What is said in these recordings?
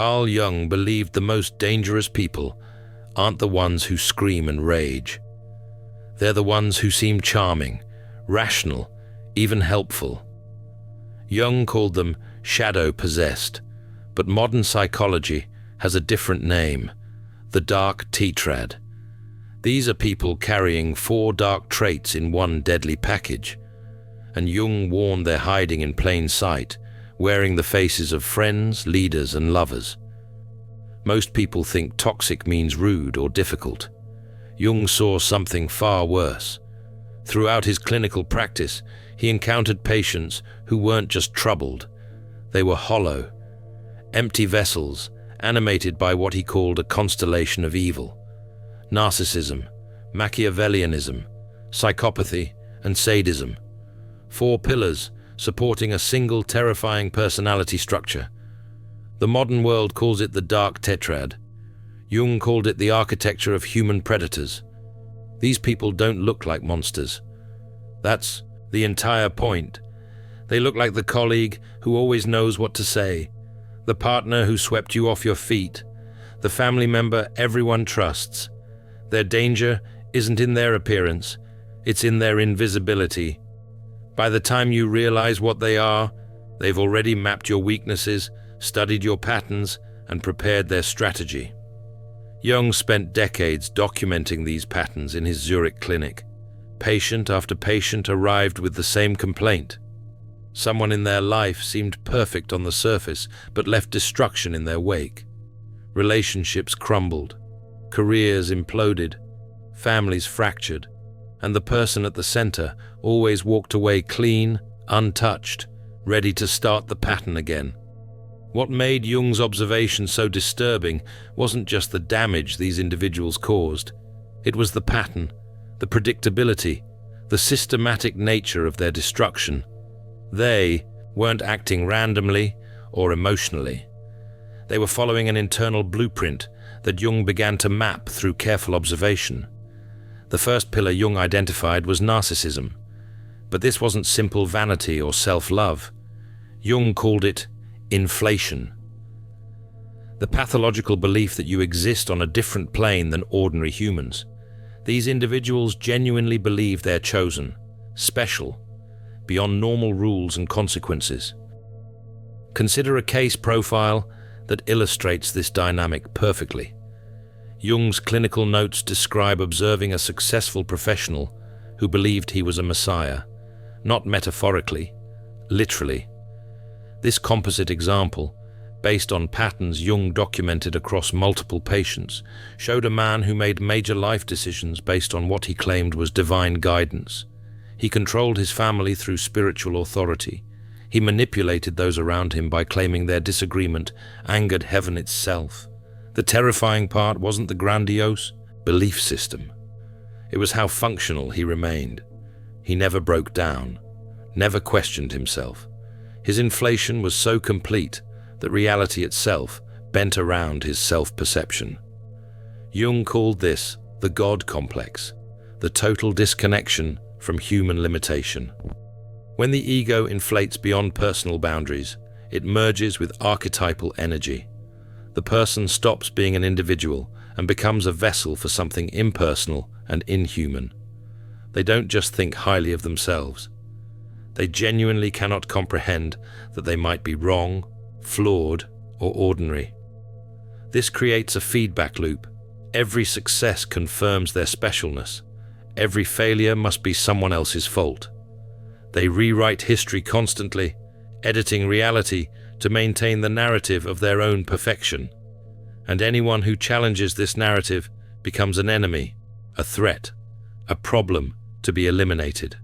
Carl Jung believed the most dangerous people aren't the ones who scream and rage. They're the ones who seem charming, rational, even helpful. Jung called them shadow-possessed, but modern psychology has a different name, the Dark Tetrad. These are people carrying 4 dark traits in one deadly package, and Jung warned they're hiding in plain sight, wearing the faces of friends, leaders, and lovers. Most people think toxic means rude or difficult. Jung saw something far worse. Throughout his clinical practice, he encountered patients who weren't just troubled. They were hollow, empty vessels, animated by what he called a constellation of evil. Narcissism, Machiavellianism, psychopathy, and sadism. 4 pillars supporting a single terrifying personality structure. The modern world calls it the Dark Tetrad. Jung called it the architecture of human predators. These people don't look like monsters. That's the entire point. They look like the colleague who always knows what to say, the partner who swept you off your feet, the family member everyone trusts. Their danger isn't in their appearance, it's in their invisibility. By the time you realize what they are, they've already mapped your weaknesses, studied your patterns, and prepared their strategy. Jung spent decades documenting these patterns in his Zurich clinic. Patient after patient arrived with the same complaint. Someone in their life seemed perfect on the surface, but left destruction in their wake. Relationships crumbled, careers imploded, families fractured, and the person at the center always walked away clean, untouched, ready to start the pattern again. What made Jung's observation so disturbing wasn't just the damage these individuals caused. It was the pattern, the predictability, the systematic nature of their destruction. They weren't acting randomly or emotionally. They were following an internal blueprint that Jung began to map through careful observation. The first pillar Jung identified was narcissism. But this wasn't simple vanity or self-love. Jung called it inflation. The pathological belief that you exist on a different plane than ordinary humans. These individuals genuinely believe they're chosen, special, beyond normal rules and consequences. Consider a case profile that illustrates this dynamic perfectly. Jung's clinical notes describe observing a successful professional who believed he was a messiah, not metaphorically, literally. This composite example, based on patterns Jung documented across multiple patients, showed a man who made major life decisions based on what he claimed was divine guidance. He controlled his family through spiritual authority. He manipulated those around him by claiming their disagreement angered heaven itself. The terrifying part wasn't the grandiose belief system. It was how functional he remained. He never broke down, never questioned himself. His inflation was so complete that reality itself bent around his self-perception. Jung called this the God complex, the total disconnection from human limitation. When the ego inflates beyond personal boundaries, it merges with archetypal energy. The person stops being an individual and becomes a vessel for something impersonal and inhuman. They don't just think highly of themselves. They genuinely cannot comprehend that they might be wrong, flawed, or ordinary. This creates a feedback loop. Every success confirms their specialness. Every failure must be someone else's fault. They rewrite history constantly, editing reality to maintain the narrative of their own perfection. And anyone who challenges this narrative becomes an enemy, a threat, a problem to be eliminated.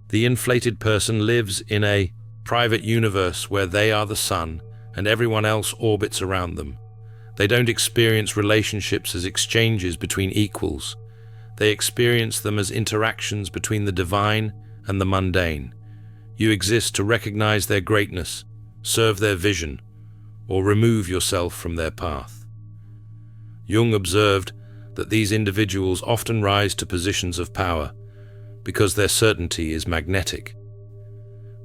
The inflated person lives in a private universe where they are the sun and everyone else orbits around them. They don't experience relationships as exchanges between equals. They experience them as interactions between the divine and the mundane. You exist to recognize their greatness, serve their vision, or remove yourself from their path. Jung observed that these individuals often rise to positions of power because their certainty is magnetic.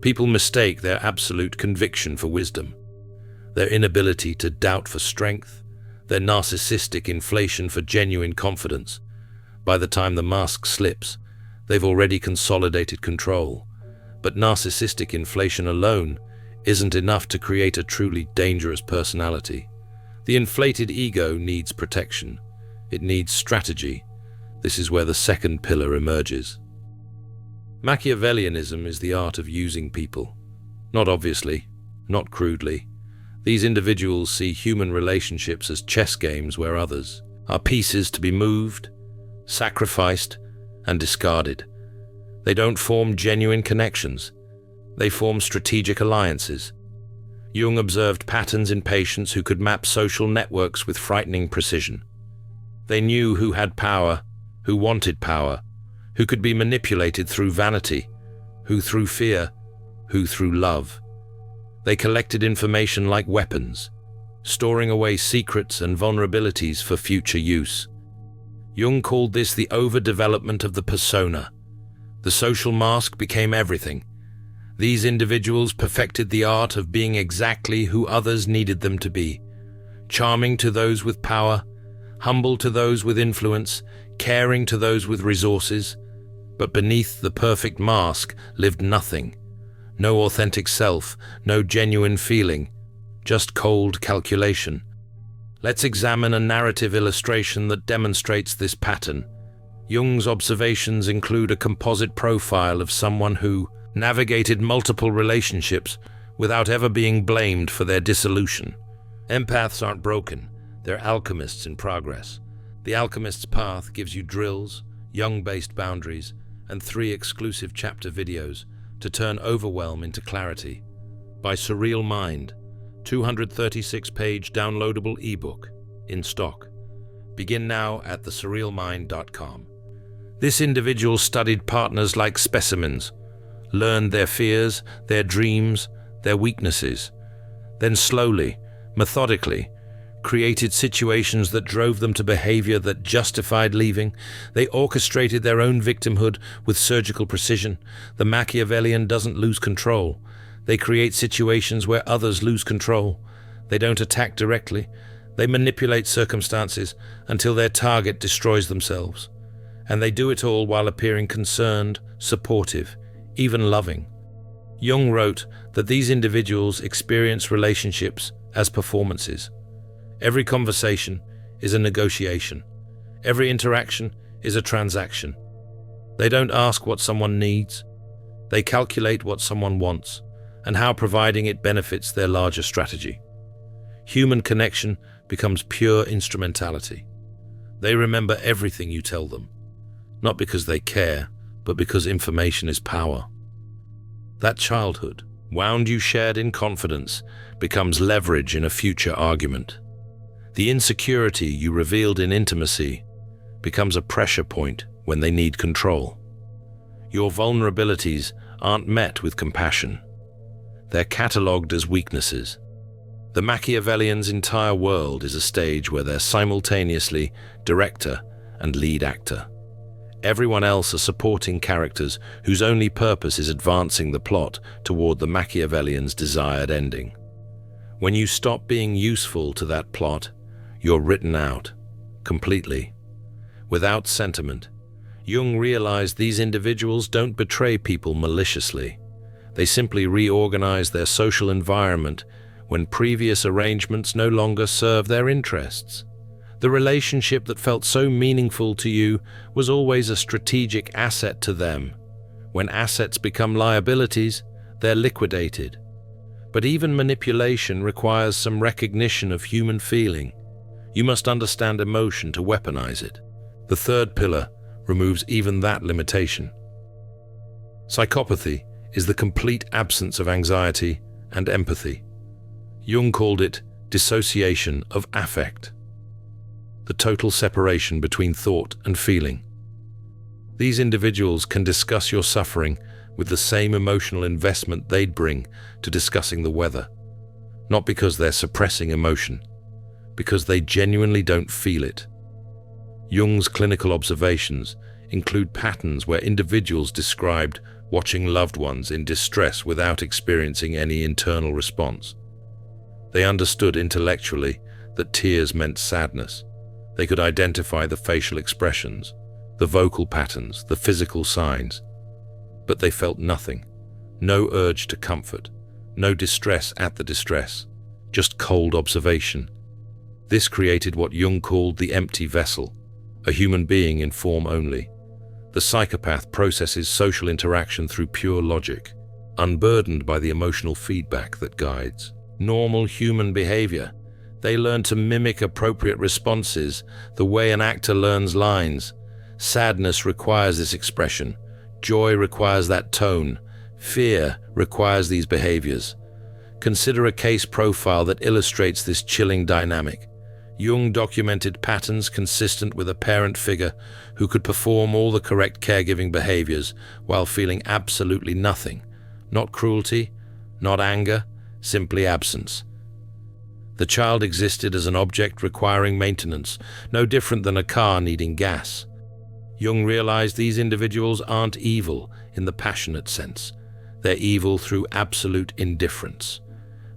People mistake their absolute conviction for wisdom. their inability to doubt for strength, their narcissistic inflation for genuine confidence. By the time the mask slips, they've already consolidated control. But narcissistic inflation alone isn't enough to create a truly dangerous personality. The inflated ego needs protection. It needs strategy. This is where the second pillar emerges. Machiavellianism is the art of using people. Not obviously, not crudely. These individuals see human relationships as chess games where others are pieces to be moved, sacrificed, and discarded. They don't form genuine connections. They form strategic alliances. Jung observed patterns in patients who could map social networks with frightening precision. They knew who had power, who wanted power, who could be manipulated through vanity, who through fear, who through love. They collected information like weapons, storing away secrets and vulnerabilities for future use. Jung called this the overdevelopment of the persona. The social mask became everything. These individuals perfected the art of being exactly who others needed them to be, charming to those with power, humble to those with influence, caring to those with resources. But beneath the perfect mask lived nothing. No authentic self, no genuine feeling, just cold calculation. Let's examine a narrative illustration that demonstrates this pattern. Jung's observations include a composite profile of someone who navigated multiple relationships without ever being blamed for their dissolution. Empaths aren't broken, they're alchemists in progress. The alchemist's path gives you drills, Jung-based boundaries, and 3 exclusive chapter videos to turn overwhelm into clarity. By Surreal Mind, 236-page downloadable ebook, in stock. Begin now at thesurrealmind.com. This individual studied partners like specimens, learned their fears, their dreams, their weaknesses, then slowly, methodically, created situations that drove them to behavior that justified leaving. They orchestrated their own victimhood with surgical precision. The Machiavellian doesn't lose control. They create situations where others lose control. They don't attack directly. They manipulate circumstances until their target destroys themselves. And they do it all while appearing concerned, supportive, even loving. Jung wrote that these individuals experience relationships as performances. Every conversation is a negotiation. Every interaction is a transaction. They don't ask what someone needs. They calculate what someone wants and how providing it benefits their larger strategy. Human connection becomes pure instrumentality. They remember everything you tell them, not because they care, but because information is power. That childhood, wound you shared in confidence, becomes leverage in a future argument. The insecurity you revealed in intimacy becomes a pressure point when they need control. Your vulnerabilities aren't met with compassion. They're catalogued as weaknesses. The Machiavellian's entire world is a stage where they're simultaneously director and lead actor. Everyone else are supporting characters whose only purpose is advancing the plot toward the Machiavellian's desired ending. When you stop being useful to that plot, you're written out, completely. Without sentiment, Jung realized these individuals don't betray people maliciously. They simply reorganize their social environment when previous arrangements no longer serve their interests. The relationship that felt so meaningful to you was always a strategic asset to them. When assets become liabilities, they're liquidated. But even manipulation requires some recognition of human feeling. You must understand emotion to weaponize it. The third pillar removes even that limitation. Psychopathy is the complete absence of anxiety and empathy. Jung called it dissociation of affect, the total separation between thought and feeling. These individuals can discuss your suffering with the same emotional investment they'd bring to discussing the weather, not because they're suppressing emotion, because they genuinely don't feel it. Jung's clinical observations include patterns where individuals described watching loved ones in distress without experiencing any internal response. They understood intellectually that tears meant sadness. They could identify the facial expressions, the vocal patterns, the physical signs. But they felt nothing. No urge to comfort. No distress at the distress. Just cold observation. This created what Jung called the empty vessel, a human being in form only. The psychopath processes social interaction through pure logic, unburdened by the emotional feedback that guides normal human behavior. They learn to mimic appropriate responses, the way an actor learns lines. Sadness requires this expression. Joy requires that tone. Fear requires these behaviors. Consider a case profile that illustrates this chilling dynamic. Jung documented patterns consistent with a parent figure who could perform all the correct caregiving behaviors while feeling absolutely nothing. Not cruelty, not anger, simply absence. The child existed as an object requiring maintenance, no different than a car needing gas. Jung realized these individuals aren't evil in the passionate sense. They're evil through absolute indifference.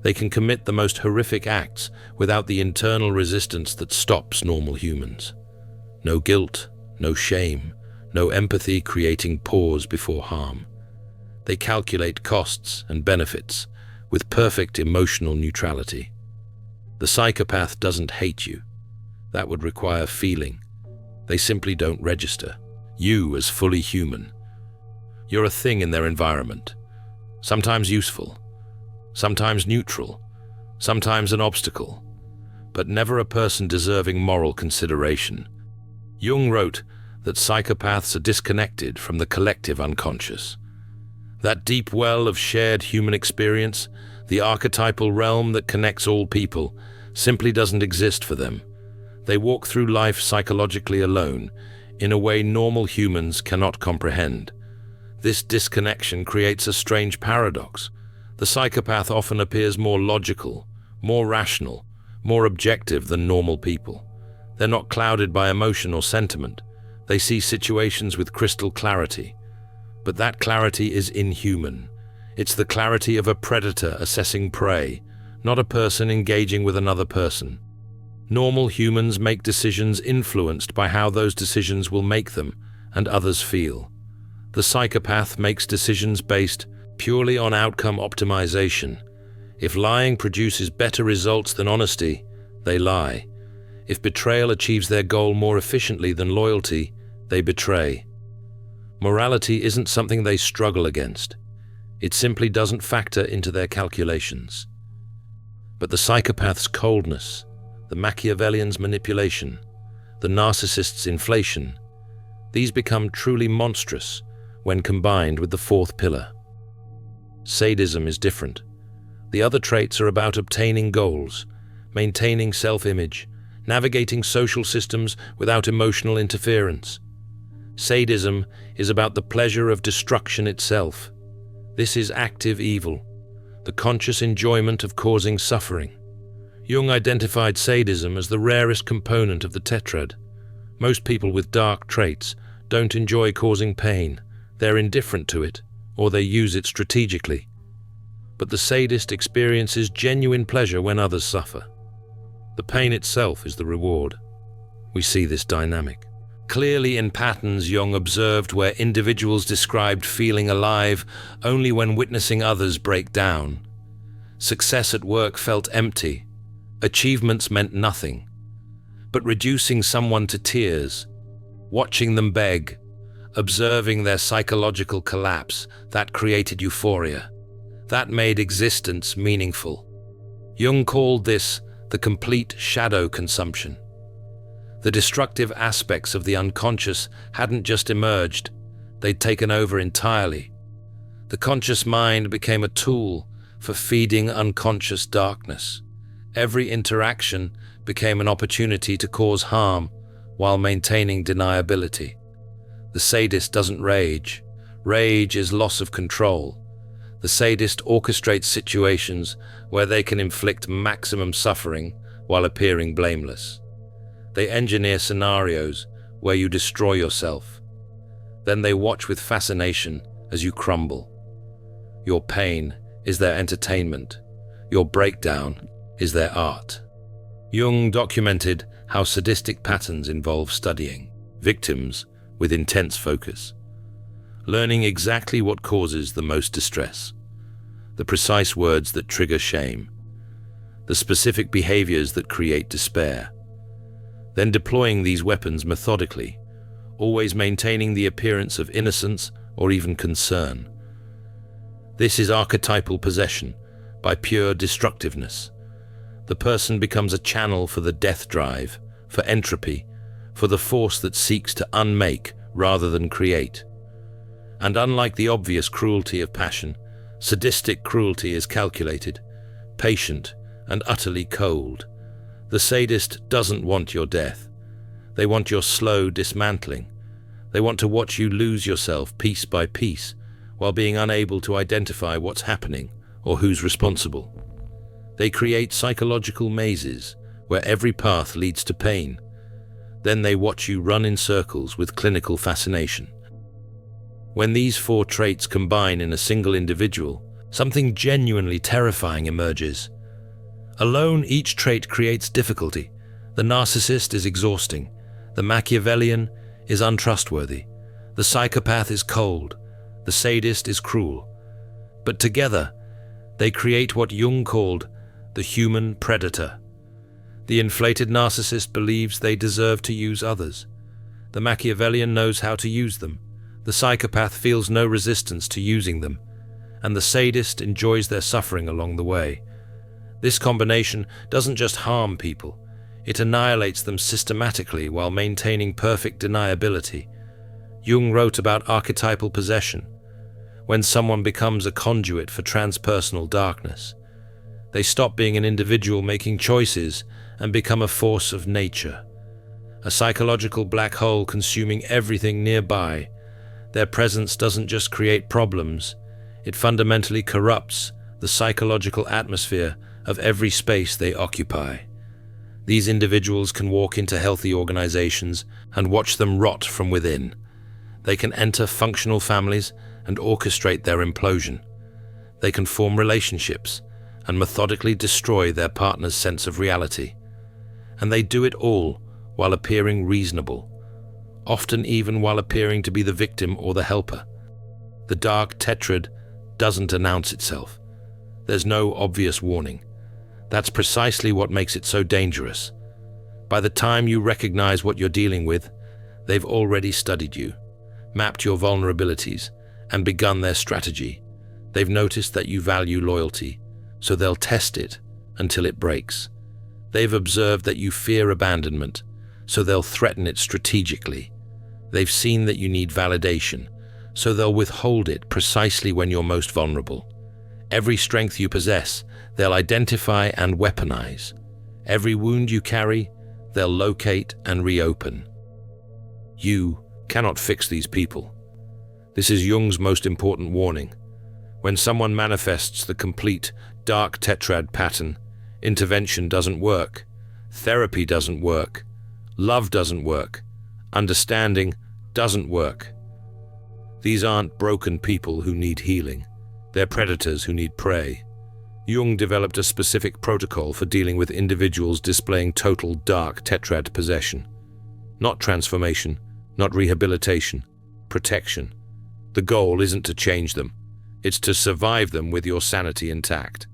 They can commit the most horrific acts without the internal resistance that stops normal humans. No guilt, no shame, no empathy creating pause before harm. They calculate costs and benefits with perfect emotional neutrality. The psychopath doesn't hate you. That would require feeling. They simply don't register you as fully human. You're a thing in their environment, sometimes useful, sometimes neutral, sometimes an obstacle, but never a person deserving moral consideration. Jung wrote that psychopaths are disconnected from the collective unconscious. That deep well of shared human experience, the archetypal realm that connects all people, simply doesn't exist for them. They walk through life psychologically alone, in a way normal humans cannot comprehend. This disconnection creates a strange paradox. The psychopath often appears more logical, more rational, more objective than normal people. They're not clouded by emotion or sentiment. They see situations with crystal clarity. But that clarity is inhuman. It's the clarity of a predator assessing prey, not a person engaging with another person. Normal humans make decisions influenced by how those decisions will make them and others feel. The psychopath makes decisions based purely on outcome optimization. If lying produces better results than honesty, they lie. If betrayal achieves their goal more efficiently than loyalty, they betray. Morality isn't something they struggle against. It simply doesn't factor into their calculations. But the psychopath's coldness, the Machiavellian's manipulation, the narcissist's inflation, these become truly monstrous when combined with the fourth pillar. Sadism is different. The other traits are about obtaining goals, maintaining self-image, navigating social systems without emotional interference. Sadism is about the pleasure of destruction itself. This is active evil, the conscious enjoyment of causing suffering. Jung identified sadism as the rarest component of the tetrad. Most people with dark traits don't enjoy causing pain. They're indifferent to it, or they use it strategically. But the sadist experiences genuine pleasure when others suffer. The pain itself is the reward. We see this dynamic clearly in patterns Jung observed where individuals described feeling alive only when witnessing others break down. Success at work felt empty. Achievements meant nothing. But reducing someone to tears, watching them beg, observing their psychological collapse, that created euphoria. That made existence meaningful. Jung called this the complete shadow consumption. The destructive aspects of the unconscious hadn't just emerged, they'd taken over entirely. The conscious mind became a tool for feeding unconscious darkness. Every interaction became an opportunity to cause harm while maintaining deniability. The sadist doesn't rage. Rage is loss of control. The sadist orchestrates situations where they can inflict maximum suffering while appearing blameless. They engineer scenarios where you destroy yourself. Then they watch with fascination as you crumble. Your pain is their entertainment. Your breakdown is their art. Jung documented how sadistic patterns involve studying victims with intense focus, learning exactly what causes the most distress, the precise words that trigger shame, the specific behaviors that create despair, then deploying these weapons methodically, always maintaining the appearance of innocence or even concern. This is archetypal possession by pure destructiveness. The person becomes a channel for the death drive, for entropy, for the force that seeks to unmake rather than create. And unlike the obvious cruelty of passion, sadistic cruelty is calculated, patient, and utterly cold. The sadist doesn't want your death. They want your slow dismantling. They want to watch you lose yourself piece by piece, while being unable to identify what's happening or who's responsible. They create psychological mazes where every path leads to pain. Then they watch you run in circles with clinical fascination. When these four traits combine in a single individual, something genuinely terrifying emerges. Alone, each trait creates difficulty. The narcissist is exhausting. The Machiavellian is untrustworthy. The psychopath is cold. The sadist is cruel. But together, they create what Jung called the human predator. The inflated narcissist believes they deserve to use others. The Machiavellian knows how to use them. The psychopath feels no resistance to using them, and the sadist enjoys their suffering along the way. This combination doesn't just harm people, it annihilates them systematically while maintaining perfect deniability. Jung wrote about archetypal possession, when someone becomes a conduit for transpersonal darkness. They stop being an individual making choices and become a force of nature, a psychological black hole consuming everything nearby. Their presence doesn't just create problems, it fundamentally corrupts the psychological atmosphere of every space they occupy. These individuals can walk into healthy organizations and watch them rot from within. They can enter functional families and orchestrate their implosion. They can form relationships and methodically destroy their partner's sense of reality. And they do it all while appearing reasonable, often even while appearing to be the victim or the helper. The Dark Tetrad doesn't announce itself. There's no obvious warning. That's precisely what makes it so dangerous. By the time you recognize what you're dealing with, they've already studied you, mapped your vulnerabilities, and begun their strategy. They've noticed that you value loyalty, so they'll test it until it breaks. They've observed that you fear abandonment, so they'll threaten it strategically. They've seen that you need validation, so they'll withhold it precisely when you're most vulnerable. Every strength you possess, they'll identify and weaponize. Every wound you carry, they'll locate and reopen. You cannot fix these people. This is Jung's most important warning. When someone manifests the complete Dark Tetrad pattern, intervention doesn't work, therapy doesn't work, love doesn't work, understanding doesn't work. These aren't broken people who need healing. They're predators who need prey. Jung developed a specific protocol for dealing with individuals displaying total Dark Tetrad possession. Not transformation, not rehabilitation, protection. The goal isn't to change them. It's to survive them with your sanity intact.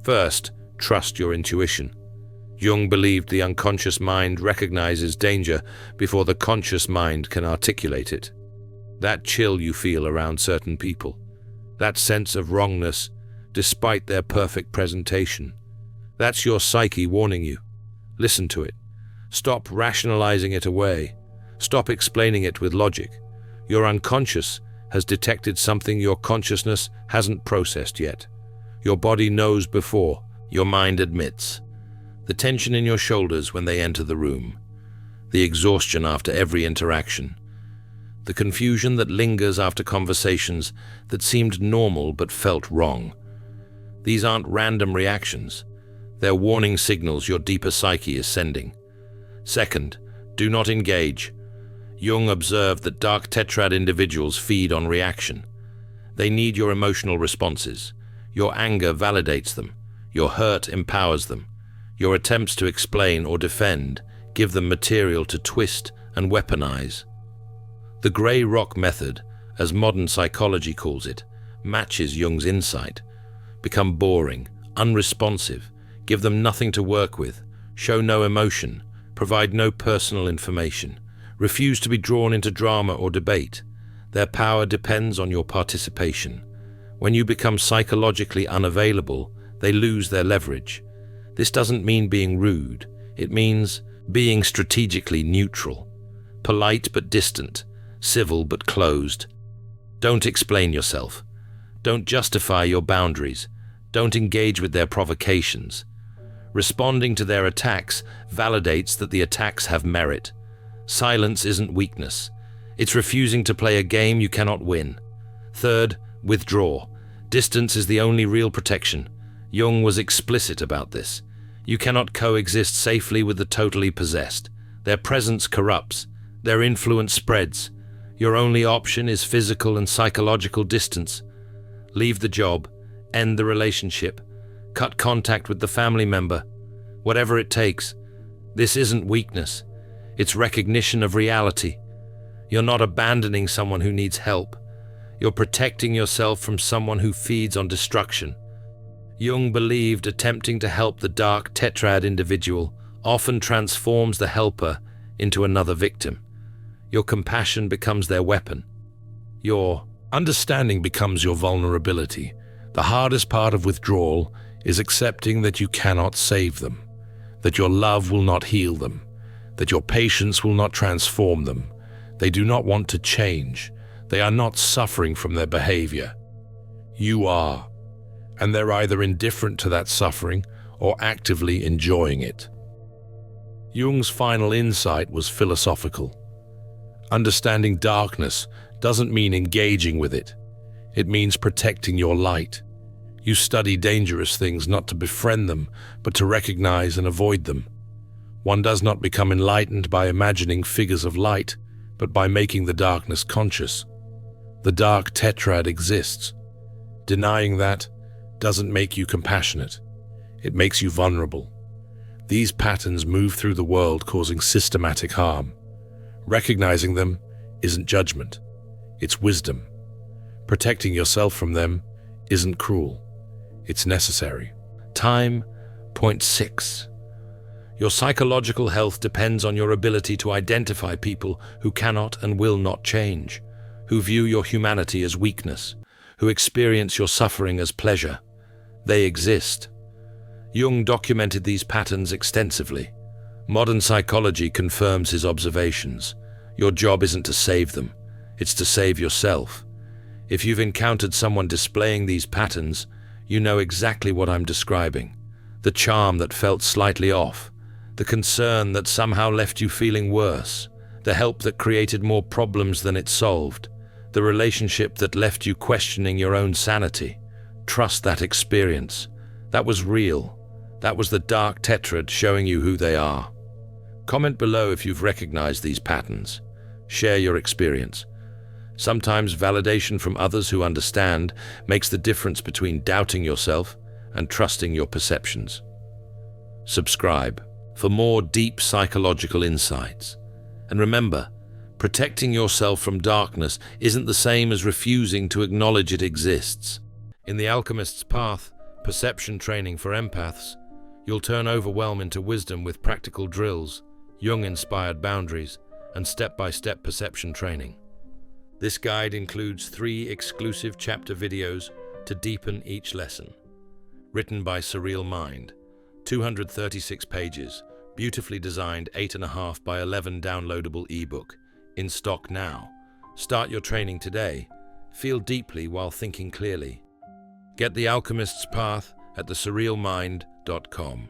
First, trust your intuition. Jung believed the unconscious mind recognizes danger before the conscious mind can articulate it. That chill you feel around certain people, that sense of wrongness despite their perfect presentation, that's your psyche warning you. Listen to it. Stop rationalizing it away. Stop explaining it with logic. Your unconscious has detected something your consciousness hasn't processed yet. Your body knows before your mind admits. The tension in your shoulders when they enter the room, the exhaustion after every interaction, the confusion that lingers after conversations that seemed normal but felt wrong. These aren't random reactions. They're warning signals your deeper psyche is sending. Second, do not engage. Jung observed that Dark Tetrad individuals feed on reaction. They need your emotional responses. Your anger validates them. Your hurt empowers them. Your attempts to explain or defend give them material to twist and weaponize. The grey rock method, as modern psychology calls it, matches Jung's insight. Become boring, unresponsive, give them nothing to work with, show no emotion, provide no personal information, refuse to be drawn into drama or debate. Their power depends on your participation. When you become psychologically unavailable, they lose their leverage. This doesn't mean being rude. It means being strategically neutral, polite but distant, civil but closed. Don't explain yourself. Don't justify your boundaries. Don't engage with their provocations. Responding to their attacks validates that the attacks have merit. Silence isn't weakness. It's refusing to play a game you cannot win. Third, withdraw. Distance is the only real protection. Jung was explicit about this. You cannot coexist safely with the totally possessed. Their presence corrupts. Their influence spreads. Your only option is physical and psychological distance. Leave the job. End the relationship. Cut contact with the family member. Whatever it takes. This isn't weakness. It's recognition of reality. You're not abandoning someone who needs help. You're protecting yourself from someone who feeds on destruction. Jung believed attempting to help the Dark Tetrad individual often transforms the helper into another victim. Your compassion becomes their weapon. Your understanding becomes your vulnerability. The hardest part of withdrawal is accepting that you cannot save them, that your love will not heal them, that your patience will not transform them. They do not want to change. They are not suffering from their behavior. You are, and they're either indifferent to that suffering or actively enjoying it. Jung's final insight was philosophical. Understanding darkness doesn't mean engaging with it. It means protecting your light. You study dangerous things not to befriend them, but to recognize and avoid them. One does not become enlightened by imagining figures of light, but by making the darkness conscious. The Dark Tetrad exists. Denying that doesn't make you compassionate. It makes you vulnerable. These patterns move through the world causing systematic harm. Recognizing them isn't judgment. It's wisdom. Protecting yourself from them isn't cruel. It's necessary. Time, point 6. Your psychological health depends on your ability to identify people who cannot and will not change, who view your humanity as weakness, who experience your suffering as pleasure. They exist. Jung documented these patterns extensively. Modern psychology confirms his observations. Your job isn't to save them, it's to save yourself. If you've encountered someone displaying these patterns, you know exactly what I'm describing. The charm that felt slightly off, the concern that somehow left you feeling worse, the help that created more problems than it solved, the relationship that left you questioning your own sanity. Trust that experience. That was real. That was the Dark Tetrad showing you who they are. Comment below if you've recognized these patterns. Share your experience. Sometimes validation from others who understand makes the difference between doubting yourself and trusting your perceptions. Subscribe for more deep psychological insights. And remember, protecting yourself from darkness isn't the same as refusing to acknowledge it exists. In The Alchemist's Path, perception training for empaths, you'll turn overwhelm into wisdom with practical drills, Jung-inspired boundaries, and step-by-step perception training. This guide includes 3 exclusive chapter videos to deepen each lesson. Written by Surreal Mind, 236 pages, beautifully designed 8.5 by 11 downloadable ebook, in stock now. Start your training today. Feel deeply while thinking clearly. Get The Alchemist's Path at thesurrealmind.com.